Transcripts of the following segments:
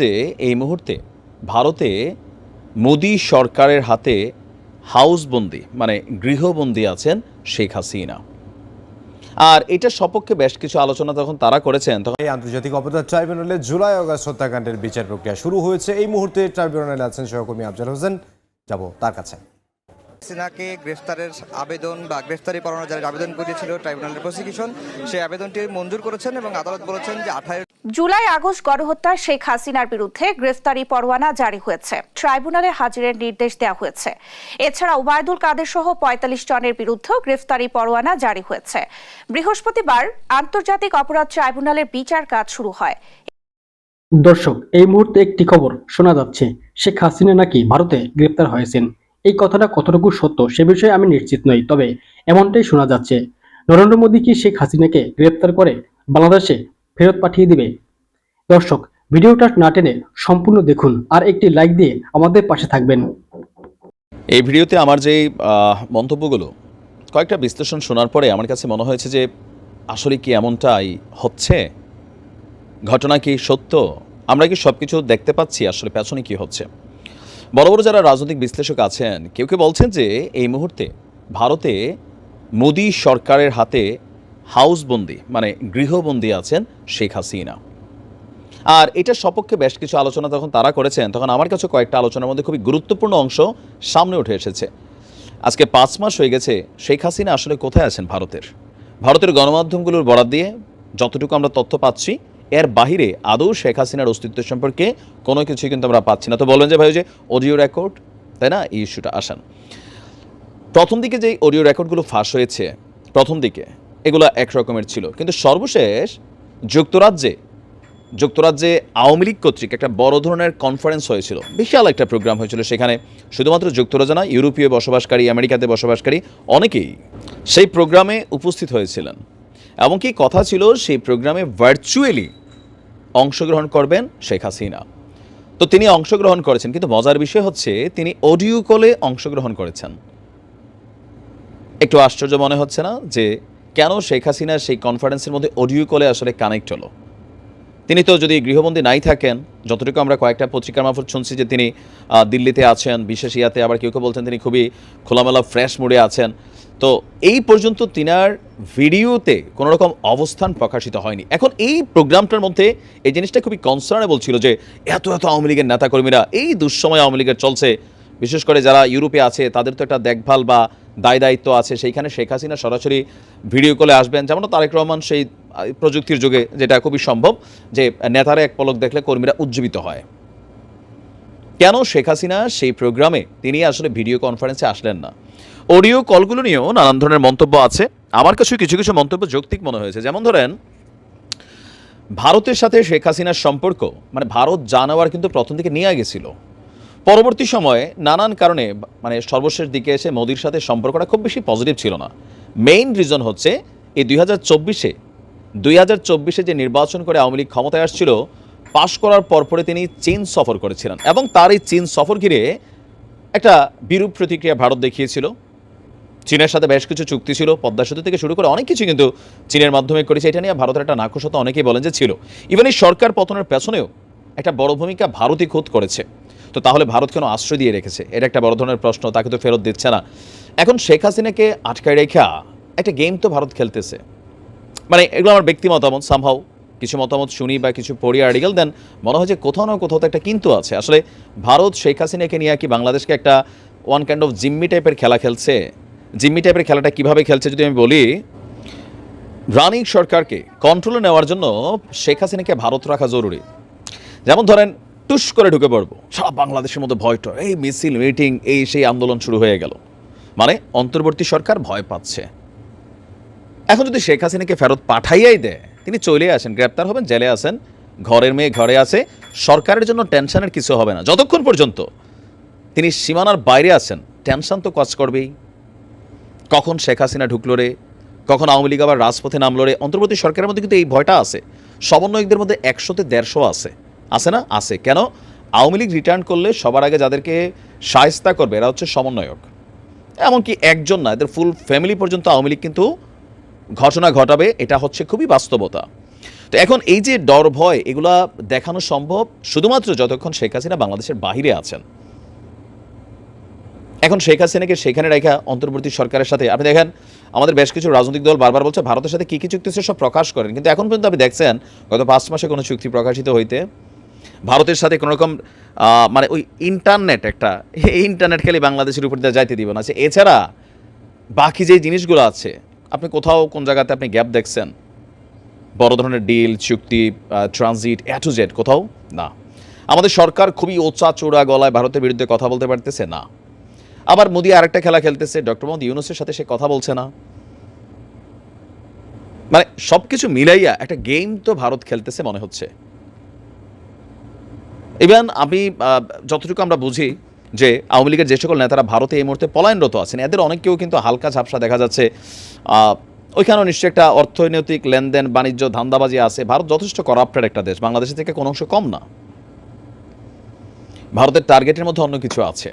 যে এই মুহূর্তে ভারতে মোদি সরকারের হাতে হাউসবন্দি মানে গৃহবন্দী আছেন শেখ হাসিনা। আর এটার সপক্ষে বেশ কিছু আলোচনা তখন তারা করেছেন। তখন এই আন্তর্জাতিক অপরাধ ট্রাইব্যুনালে জুলাই আগস্ট হত্যাকাণ্ডের বিচার প্রক্রিয়া শুরু হয়েছে। এই মুহূর্তে ট্রাইব্যুনালে আছেন সহকর্মী আফজাল হোসেন, যাব তার কাছে। হাসিনাকে গ্রেফতারের আবেদন বা গ্রেফতারি পরোয়ানা জারির আবেদন করেছিল ট্রাইব্যুনালের প্রসিকিউশন, সেই আবেদনটি মঞ্জুর করেছেন এবং আদালত বলেছেন যে 28 জুলাই আগস্ট গণহত্যা শেখ হাসিনার বিরুদ্ধে গ্রেফতারি পরোয়ানা জারি হয়েছে, ট্রাইব্যুনালে হাজিরের নির্দেশ দেওয়া হয়েছে। এছাড়া ওবায়দুল কাদের সহ ৪৫ জনের বিরুদ্ধে গ্রেফতারি পরোয়ানা জারি হয়েছে। বৃহস্পতিবার আন্তর্জাতিক অপরাধ ট্রাইব্যুনালের বিচার কাজ শুরু হয়। দর্শক, এই মুহূর্তে একটি খবর শোনা যাচ্ছে, শেখ হাসিনা নাকি ভারতে গ্রেপ্তার হয়েছেন। এই কথাটা কতটুকু সত্য সে বিষয়ে আমি নিশ্চিত নই, তবে এমনটাই শোনা যাচ্ছে। নরেন্দ্র মোদী কি শেখ হাসিনাকে গ্রেপ্তার করে বাংলাদেশে ফেরত পাঠিয়ে দিবে? দর্শক, ভিডিওটা না টেনে সম্পূর্ণ দেখুন আর একটি লাইক দিয়ে আমাদের পাশে থাকবেন। এই ভিডিওতে আমার যে মন্তব্যগুলো, কয়েকটা বিশ্লেষণ শোনার পরে আমার কাছে মনে হয়েছে যে আসলে কি এমনটাই হচ্ছে, ঘটনা কি সত্য, আমরা কি সব কিছু দেখতে পাচ্ছি, আসলে পেছনে কি হচ্ছে। বড় বড় যারা রাজনৈতিক বিশ্লেষক আছেন কেউ কেউ বলছেন যে এই মুহূর্তে ভারতে মোদি সরকারের হাতে হাউসবন্দি মানে গৃহবন্দী আছেন শেখ হাসিনা। আর এটার সপক্ষে বেশ কিছু আলোচনা তখন তারা করেছেন। তখন আমার কাছে কয়েকটা আলোচনার মধ্যে খুবই গুরুত্বপূর্ণ অংশ সামনে উঠে এসেছে। আজকে 5 মাস হয়ে গেছে শেখ হাসিনা আসলে কোথায় আছেন ভারতের গণমাধ্যমগুলোর বরাত দিয়ে যতটুকু আমরা তথ্য পাচ্ছি, এর বাহিরে আদৌ শেখ হাসিনার অস্তিত্ব সম্পর্কে কোনো কিছুই কিন্তু আমরা পাচ্ছি না। তো বলবেন যে ভাই যে অডিও রেকর্ড, তাই না, এই ইস্যুটা আসেন। প্রথম দিকে যে অডিও রেকর্ডগুলো ফাঁস হয়েছে, প্রথম দিকে এগুলো একরকমের ছিল, কিন্তু সর্বশেষ যুক্তরাজ্যে আওয়ামী লীগ কর্তৃক একটা বড় ধরনের কনফারেন্স হয়েছিল, বিশাল একটা প্রোগ্রাম হয়েছিল। সেখানে শুধুমাত্র যুক্তরাজ্য না, ইউরোপীয় বসবাসকারী, আমেরিকাতে বসবাসকারী অনেকেই সেই প্রোগ্রামে উপস্থিত হয়েছিলেন। এমনকি কথা ছিল সেই প্রোগ্রামে ভার্চুয়ালি অংশগ্রহণ করবেন শেখ হাসিনা। তো তিনি অংশগ্রহণ করেছেন, কিন্তু মজার বিষয় হচ্ছে তিনি অডিও কলে অংশগ্রহণ করেছেন। একটু আশ্চর্য মনে হচ্ছে না যে কেন শেখ হাসিনা সেই কনফারেন্সের মধ্যে অডিও কলে আসলে কানেক্ট হলো? তিনি তো যদি গৃহবন্দী নাই থাকেন, যতটুকু আমরা কয়েকটা পত্রিকার মারফত শুনছি যে তিনি দিল্লিতে আছেন বিশেষ ইয়াতে, আবার কেউ কেউ বলছেন তিনি খুবই খোলামেলা ফ্রেশ মুডে আছেন। তো এই পর্যন্ত তিনার ভিডিওতে কোনো রকম অবস্থান প্রকাশিত হয়নি। এখন এই প্রোগ্রামটার মধ্যে এই জিনিসটা খুবই কনসার্নেবল ছিল যে এত আওয়ামী লীগের নেতাকর্মীরা এই দুঃসময় আওয়ামী লীগের চলছে, বিশেষ করে যারা ইউরোপে আছে তাদের তো একটা দেখভাল বা দায়িত্ব আছে, সেইখানে শেখ হাসিনা সরাসরি ভিডিও কলে আসবেন। যেমন তারেক রহমান সেই প্রযুক্তির যুগে যেটা খুবই সম্ভব যে নেতারা এক পলক দেখলে কর্মীরা উজ্জীবিত হয়। কেন শেখ হাসিনা সেই প্রোগ্রামে তিনি আসলে ভিডিও কনফারেন্সে আসলেন না? অডিও কলগুলো নিয়েও নানান ধরনের মন্তব্য আছে। আমার কাছে কিছু কিছু মন্তব্য যৌক্তিক মনে হয়েছে। যেমন ধরেন, ভারতের সাথে শেখ হাসিনার সম্পর্ক মানে ভারত জানাওয়ার কিন্তু প্রথম দিকে নিয়ে গেছিল, পরবর্তী সময়ে নানান কারণে মানে সর্বশেষ দিকে এসে মোদির সাথে সম্পর্কটা খুব বেশি পজিটিভ ছিল না। মেইন রিজন হচ্ছে এই 2024-এ যে নির্বাচন করে আওয়ামী লীগ ক্ষমতায় আসছিল, পাশ করার পরপরে তিনি চীন সফর করেছিলেন এবং তার এই চীন সফর ঘিরে একটা বিরূপ প্রতিক্রিয়া ভারত দেখিয়েছিল। চীনের সাথে বেশ কিছু চুক্তি ছিল, পদ্মা সেতু থেকে শুরু করে অনেক কিছু কিন্তু চীনের মাধ্যমে করেছে। এটা নিয়ে ভারতের একটা নাখোশতা অনেকেই বলেন যে ছিল। ইভেন এই সরকার পতনের পেছনেও একটা বড় ভূমিকা ভারতই খোদ করেছে। তো তাহলে ভারত কেন আশ্রয় দিয়ে রেখেছে? এটা একটা বড় ধরনের প্রশ্ন। তাকে তো ফেরত দিচ্ছে না। এখন শেখ হাসিনাকে আটকায় রেখা একটা গেম তো ভারত খেলতেছে। মানে এগুলো আমার ব্যক্তি মতামত, সামহাউ কিছু মতামত শুনি বা কিছু পড়ি আর্টিকেল, দেন মনে হয় যে কোথাও না কোথাও তো একটা কিন্তু আছে। আসলে ভারত শেখ হাসিনাকে নিয়ে কি বাংলাদেশকে একটা ওয়ান কাইন্ড অফ জিম্মি টাইপের খেলা খেলছে? জিম্মি টাইপের খেলাটা কিভাবে খেলছে যদি আমি বলি, রানিং সরকারকে কন্ট্রোলে নেওয়ার জন্য শেখ হাসিনাকে ভারত রাখা জরুরি। যেমন ধরেন, টুস করে ঢুকে পড়বো, সারা বাংলাদেশের মধ্যে ভয়টা, এই মিছিল মিটিং এই সেই আন্দোলন শুরু হয়ে গেল, মানে অন্তর্বর্তী সরকার ভয় পাচ্ছে। এখন যদি শেখ হাসিনাকে ফেরত পাঠাইয়াই দেয়, তিনি চলে আসেন, গ্রেপ্তার হবেন, জেলে আসেন, ঘরের মেয়ে ঘরে আছে, সরকারের জন্য টেনশনের কিছু হবে না। যতক্ষণ পর্যন্ত তিনি সীমানার বাইরে আছেন, টেনশন তো কাজ করবেই। কখন শেখ হাসিনা ঢুকলো রে, কখন আওয়ামী লীগ আবার রাজপথে নামলো রে। অন্তর্বর্তী সরকারের মধ্যে কিন্তু এই ভয়টা আছে। সমন্বয়কদের মধ্যে 100-150 আছে না? আছে। কেন? আওয়ামী লীগ রিটার্ন করলে সবার আগে যাদেরকে শায়েস্তা করবে এরা হচ্ছে সমন্বয়ক। এমনকি একজন না, এদের ফুল ফ্যামিলি পর্যন্ত আওয়ামী লীগ কিন্তু ঘটনা ঘটাবে, এটা হচ্ছে খুবই বাস্তবতা। তো এখন এই যে ডর ভয় এগুলা দেখানো সম্ভব শুধুমাত্র যতক্ষণ শেখ হাসিনা বাংলাদেশের বাহিরে আছেন। এখন শেখ হাসিনাকে সেখানে রেখা অন্তর্বর্তী সরকারের সাথে আপনি দেখেন আমাদের বেশ কিছু রাজনৈতিক দল বারবার বলছে ভারতের সাথে কী কী চুক্তি সব প্রকাশ করেন, কিন্তু এখন পর্যন্ত আপনি দেখছেন গত 5 মাসে কোনো চুক্তি প্রকাশিত হইতে ভারতের সাথে কোনো রকম মানে ওই ইন্টারনেট একটা ইন্টারনেট খালি বাংলাদেশের উপর দিয়ে যাইতে দিব না। এছাড়া বাকি যে জিনিসগুলো আছে আপনি কোথাও কোন জায়গাতে আপনি গ্যাপ দেখছেন? বড় ধরনের ডিল চুক্তি ট্রানজিট এ টু জেড কোথাও না। আমাদের সরকার খুবই ওচা চোরা গলায় ভারতের বিরুদ্ধে কথা বলতে পারতেছে না। আবার মোদি আরেকটা খেলা খেলতেছে, ডক্টর মোহাম্মদ ইউনূসের সাথে সে কথা বলছে না। মানে সব কিছু মিলাইয়া একটা গেম তো ভারত খেলতেছে মনে হচ্ছে। ইভেন আমি যতটুকু আমরা বুঝি যে আওয়ামী লীগের যে সকল নেতারা ভারতে এই মুহূর্তে পলায়নরত আছেন এদের অনেকেও কিন্তু হালকা ঝাপসা দেখা যাচ্ছে। ওইখানেও নিশ্চয়ই একটা অর্থনৈতিক লেনদেন বাণিজ্য ধান্দাবাজি আছে। ভারত যথেষ্ট করাপ্টেড একটা দেশ, বাংলাদেশের থেকে কোনো অংশ কম না। ভারতের টার্গেটের মধ্যে অন্য কিছু আছে।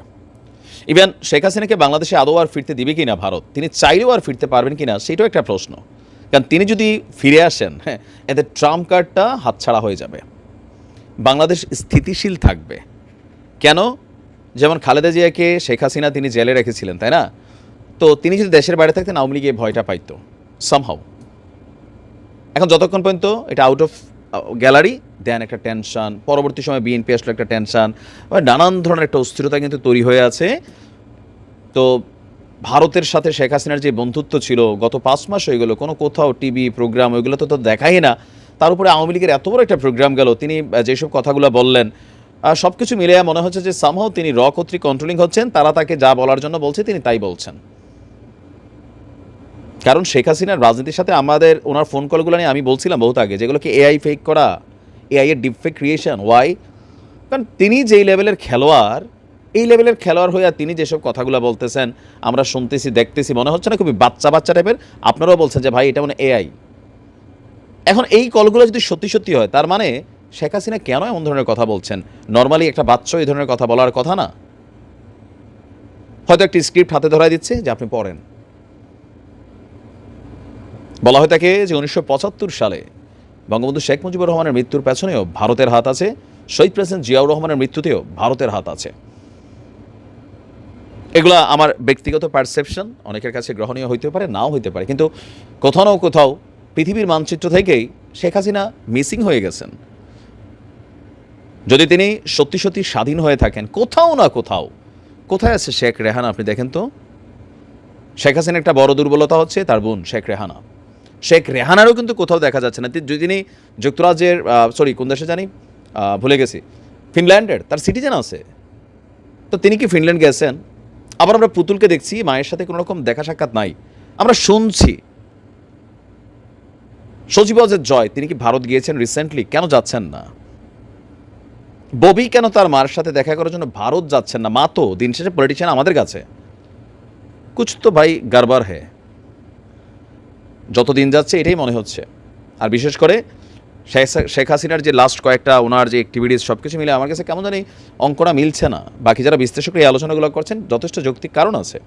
ইভেন শেখ হাসিনাকে বাংলাদেশে আদৌ আর ফিরতে দিবে কিনা ভারত, তিনি চাইলেও আর ফিরতে পারবেন কিনা সেটাও একটা প্রশ্ন। কারণ তিনি যদি ফিরে আসেন, হ্যাঁ, এদের ট্রাম্প কার্ডটা হাতছাড়া হয়ে যাবে, বাংলাদেশ স্থিতিশীল থাকবে। কেন? যেমন খালেদা জিয়াকে শেখ হাসিনা তিনি জেলে রেখেছিলেন, তাই না? তো তিনি যদি দেশের বাইরে থাকতেন আওয়ামী লীগ এই ভয়টা পাইতো সামহাউ। এখন যতক্ষণ পর্যন্ত এটা আউট অফ গ্যালারি দেন একটা টেনশন, পরবর্তী সময় বিএনপি আসলে একটা টেনশন, নানান ধরনের একটা অস্থিরতা কিন্তু তৈরি হয়ে আছে। তো ভারতের সাথে শেখ হাসিনার যে বন্ধুত্ব ছিল গত 5 মাস হয়ে গেল, কোনো কোথাও টিভি প্রোগ্রাম ওইগুলো তো দেখাই না। তার উপরে আওয়ামী লীগের এত বড় একটা প্রোগ্রাম গেল, তিনি যেসব কথাগুলো বললেন সব কিছু মিলে মনে হচ্ছে যে সামহাউ তিনি কর্তৃক কন্ট্রোলিং হচ্ছেন, তারা তাকে যা বলার জন্য বলছে তিনি তাই বলছেন। কারণ শেখ হাসিনার রাজনীতির সাথে আমাদের ওনার ফোন কলগুলো নিয়ে আমি বলছিলাম বহুত আগে, যেগুলোকে এআই ফেক করা, এআই এর ডিপ ফেক ক্রিয়েশন। ওয়াই? কারণ তিনি যেই লেভেলের খেলোয়াড়, এই লেভেলের খেলোয়াড় হয়ে তিনি যেসব কথাগুলো বলতেছেন আমরা শুনতেছি দেখতেছি, মনে হচ্ছে না খুবই বাচ্চা বাচ্চা টাইপের। আপনারাও বলছেন যে ভাই এটা মানে এআই। এখন এই কলগুলো যদি সত্যি সত্যি হয় তার মানে শেখ হাসিনা কেন এমন ধরনের কথা বলছেন? নর্মালি একটা বাচ্চা এই ধরনের কথা বলার কথা না। হয়তো একটি স্ক্রিপ্ট হাতে ধরাই দিচ্ছে যে আপনি পড়েন। বলা হয় থাকে যে 1975 সালে বঙ্গবন্ধু শেখ মুজিবুর রহমানের মৃত্যুর পেছনেও ভারতের হাত আছে, শহীদ প্রেসিডেন্ট জিয়াউর রহমানের মৃত্যুতেও ভারতের হাত আছে। এগুলা আমার ব্যক্তিগত পারসেপশন, অনেকের কাছে গ্রহণীয় হইতে পারে, নাও হইতে পারে, কিন্তু কোথাও না কোথাও পৃথিবীর মানচিত্র থেকেই শেখ হাসিনা মিসিং হয়ে গেছেন। যদি তিনি সত্যি সত্যি স্বাধীন হয়ে থাকেন, কোথাও না কোথাও কোথায় আছে শেখ রেহানা? আপনি দেখেন তো। শেখ হাসিনার একটা বড় দুর্বলতা হচ্ছে তার বোন শেখ রেহানা। শেখ রেহানারও কিন্তু কোথাও দেখা যাচ্ছে না। তিনি যুক্তরাজ্যের কোন দেশে জানি ভুলে গেছি, ফিনল্যান্ডের তার সিটিজেন আছে। তো তিনি কি ফিনল্যান্ড গেছেন? আবার আমরা পুতুলকে দেখছি মায়ের সাথে কোনো রকম দেখা সাক্ষাৎ নাই। আমরা শুনছি সচিবাজের জয় তিনি কি ভারত গিয়েছেন রিসেন্টলি, কেন যাচ্ছেন না? ববি কেন তার মার সাথে দেখা করার জন্য ভারত যাচ্ছেন না? মা তো দিন শেষে পলিটিশিয়ান আমাদের কাছে, কুছ তো ভাই গড়বড় হে। যত দিন যাচ্ছে এটাই মনে হচ্ছে। আর বিশেষ করে শেখ হাসিনার যে লাস্ট কয়েকটা ওনার যে অ্যাক্টিভিটিস সব কিছু মিলে আমার কাছে কেমন জানি অঙ্কটা মিলছে না। বাকি যারা বিশ্লেষকরা এই আলোচনাগুলো করছেন যথেষ্ট যৌক্তিক কারণ আছে।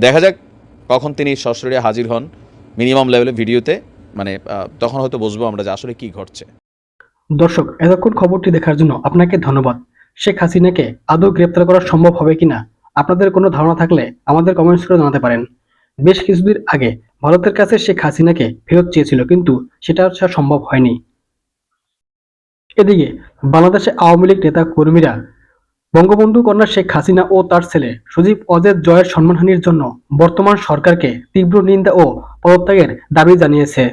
দেখা যাক কখন তিনি সশরীরে হাজির হন মিনিমাম লেভেলে ভিডিওতে, মানে তখন হয়তো বুঝবো আমরা যে আসলে কি ঘটছে। দর্শক, এতক্ষণ খবরটি দেখার জন্য আপনাকে ধন্যবাদ। শেখ হাসিনাকে আদৌ গ্রেপ্তার করা সম্ভব হবে কিনা আপনাদের কোনো ধারণা থাকলে আমাদের কমেন্টস করে জানাতে পারেন। বেশ কিছুদিন আগে ভারতের কাছে শেখ হাসিনাকে ফেরত চেয়েছিল, কিন্তু সেটা সম্ভব হয়নি। এদিকে বাংলাদেশে আওয়ামী লীগ নেতা কর্মীরা বঙ্গবন্ধু কন্যা শেখ হাসিনা ও তার ছেলে সজীব ওয়াজেদ জয়ের সম্মানহানির জন্য বর্তমান সরকারকে তীব্র নিন্দা ও পদত্যাগের দাবি জানিয়েছে।